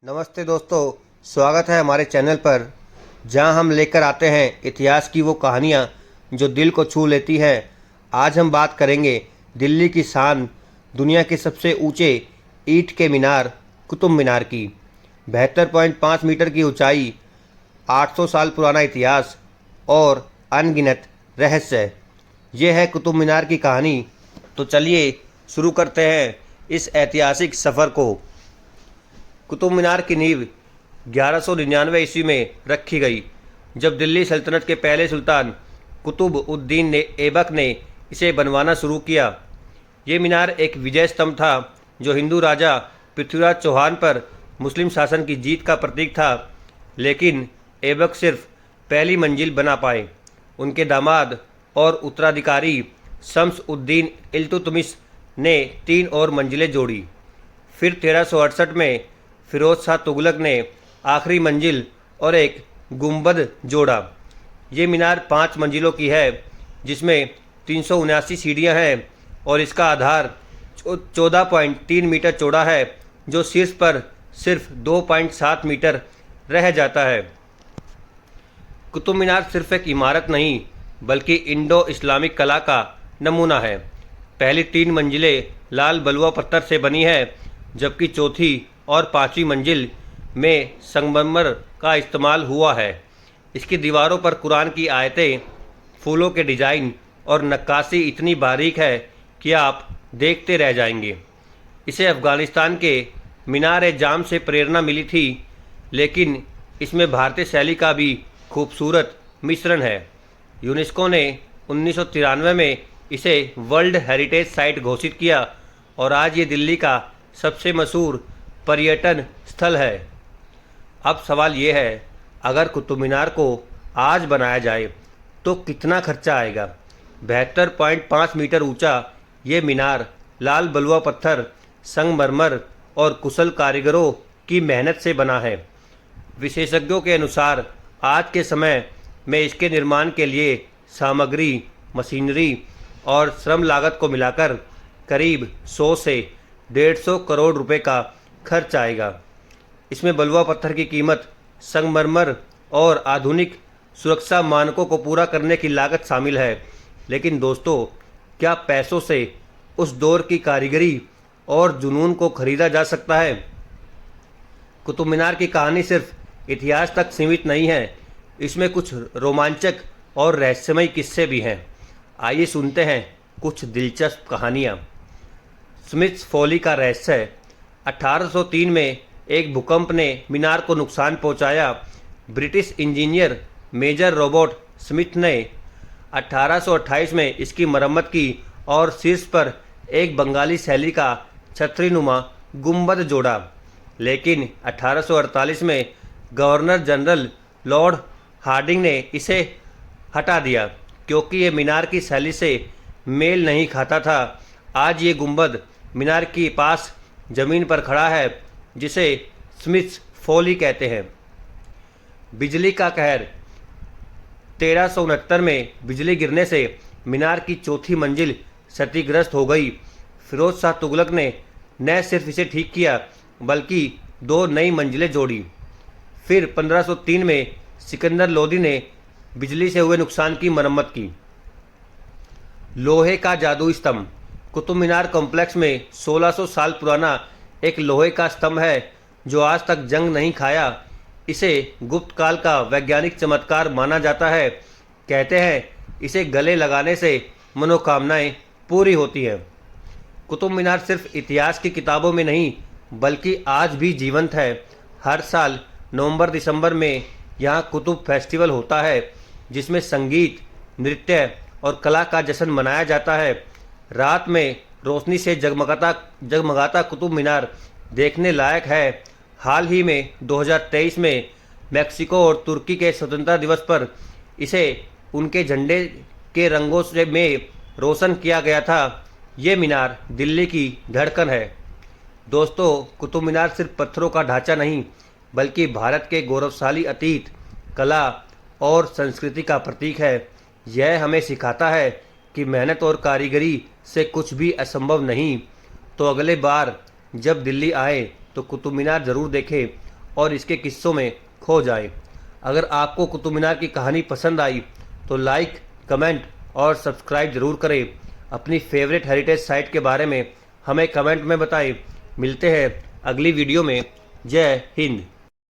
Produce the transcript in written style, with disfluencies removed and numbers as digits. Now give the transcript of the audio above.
नमस्ते दोस्तों, स्वागत है हमारे चैनल पर जहां हम लेकर आते हैं इतिहास की वो कहानियां जो दिल को छू लेती हैं। आज हम बात करेंगे दिल्ली की शान, दुनिया के सबसे ऊंचे ईंट के मीनार कुतुब मीनार की। 72.5 मीटर की ऊंचाई, 800 साल पुराना इतिहास और अनगिनत रहस्य। ये है कुतुब मीनार की कहानी। तो चलिए शुरू करते हैं इस ऐतिहासिक सफ़र को। कुतुब मीनार की नींव 1199 ईस्वी में रखी गई, जब दिल्ली सल्तनत के पहले सुल्तान कुतुब उद्दीन ने ऐबक ने इसे बनवाना शुरू किया। ये मीनार एक विजय स्तंभ था जो हिंदू राजा पृथ्वीराज चौहान पर मुस्लिम शासन की जीत का प्रतीक था, लेकिन ऐबक सिर्फ पहली मंजिल बना पाए। उनके दामाद और उत्तराधिकारी शम्स उद्दीन इल्तुतमिश ने 3 और मंजिलें जोड़ी। फिर 1368 में फिरोज शाह तुगलक ने आखिरी मंजिल और एक गुंबद जोड़ा। ये मीनार 5 मंजिलों की है, जिसमें 379 सीढ़ियाँ हैं और इसका आधार 14.3 मीटर चौड़ा है, जो शीर्ष पर सिर्फ 2.7 मीटर रह जाता है। कुतुब मीनार सिर्फ एक इमारत नहीं, बल्कि इंडो इस्लामिक कला का नमूना है। पहली 3 मंजिलें लाल बलुआ पत्थर से बनी है, जबकि चौथी और 5वीं मंजिल में संगमरमर का इस्तेमाल हुआ है। इसकी दीवारों पर कुरान की आयतें, फूलों के डिज़ाइन और नक्काशी इतनी बारीक है कि आप देखते रह जाएंगे। इसे अफ़गानिस्तान के मीनार जाम से प्रेरणा मिली थी, लेकिन इसमें भारतीय शैली का भी खूबसूरत मिश्रण है। यूनेस्को ने 1993 में इसे वर्ल्ड हेरिटेज साइट घोषित किया और आज ये दिल्ली का सबसे मशहूर पर्यटन स्थल है। अब सवाल ये है, अगर कुतुब मीनार को आज बनाया जाए तो कितना खर्चा आएगा? 72.5 मीटर ऊंचा ये मीनार लाल बलुआ पत्थर, संगमरमर और कुशल कारीगरों की मेहनत से बना है। विशेषज्ञों के अनुसार आज के समय में इसके निर्माण के लिए सामग्री, मशीनरी और श्रम लागत को मिलाकर करीब 100 से 150 करोड़ रुपए का खर्च आएगा। इसमें बलुआ पत्थर की कीमत, संगमरमर और आधुनिक सुरक्षा मानकों को पूरा करने की लागत शामिल है। लेकिन दोस्तों, क्या पैसों से उस दौर की कारीगरी और जुनून को खरीदा जा सकता है? कुतुब मीनार की कहानी सिर्फ इतिहास तक सीमित नहीं है, इसमें कुछ रोमांचक और रहस्यमय किस्से भी हैं। आइए सुनते हैं कुछ दिलचस्प कहानियाँ। स्मिथ्स फॉली का रहस्य। 1803 में एक भूकंप ने मीनार को नुकसान पहुंचाया। British engineer major Robert Smith ने 1828 में इसकी मरम्मत की और शीर्ष पर एक बंगाली शैली का छतरीनुमा गुंबद जोड़ा। लेकिन 1848 में गवर्नर जनरल लॉर्ड हार्डिंग ने इसे हटा दिया, क्योंकि ये मीनार की शैली से मेल नहीं खाता था। आज ये गुंबद मीनार के पास ज़मीन पर खड़ा है, जिसे स्मिथ्स फॉली कहते हैं। बिजली का कहर। 1369 में बिजली गिरने से मीनार की चौथी मंजिल क्षतिग्रस्त हो गई। फिरोज शाह तुगलक ने न सिर्फ इसे ठीक किया, बल्कि 2 नई मंजिलें जोड़ी। फिर 1503 में सिकंदर लोदी ने बिजली से हुए नुकसान की मरम्मत की। लोहे का जादुई स्तंभ। कुतुब मीनार कॉम्प्लेक्स में 1600 साल पुराना एक लोहे का स्तंभ है, जो आज तक जंग नहीं खाया। इसे गुप्त काल का वैज्ञानिक चमत्कार माना जाता है। कहते हैं इसे गले लगाने से मनोकामनाएं पूरी होती हैं। कुतुब मीनार सिर्फ इतिहास की किताबों में नहीं, बल्कि आज भी जीवंत है। हर साल नवंबर-दिसंबर में यहाँ कुतुब फेस्टिवल होता है, जिसमें संगीत, नृत्य और कला का जश्न मनाया जाता है। रात में रोशनी से जगमगाता कुतुब मीनार देखने लायक है। हाल ही में 2023 में मेक्सिको और तुर्की के स्वतंत्रता दिवस पर इसे उनके झंडे के रंगों से में रोशन किया गया था। ये मीनार दिल्ली की धड़कन है। दोस्तों, कुतुब मीनार सिर्फ पत्थरों का ढांचा नहीं, बल्कि भारत के गौरवशाली अतीत, कला और संस्कृति का प्रतीक है। यह हमें सिखाता है कि मेहनत और कारीगरी से कुछ भी असंभव नहीं। तो अगले बार जब दिल्ली आए तो कुतुब मीनार ज़रूर देखें और इसके किस्सों में खो जाएं। अगर आपको कुतुब मीनार की कहानी पसंद आई तो लाइक, कमेंट और सब्सक्राइब ज़रूर करें। अपनी फेवरेट हेरिटेज साइट के बारे में हमें कमेंट में बताएं। मिलते हैं अगली वीडियो में। जय हिंद।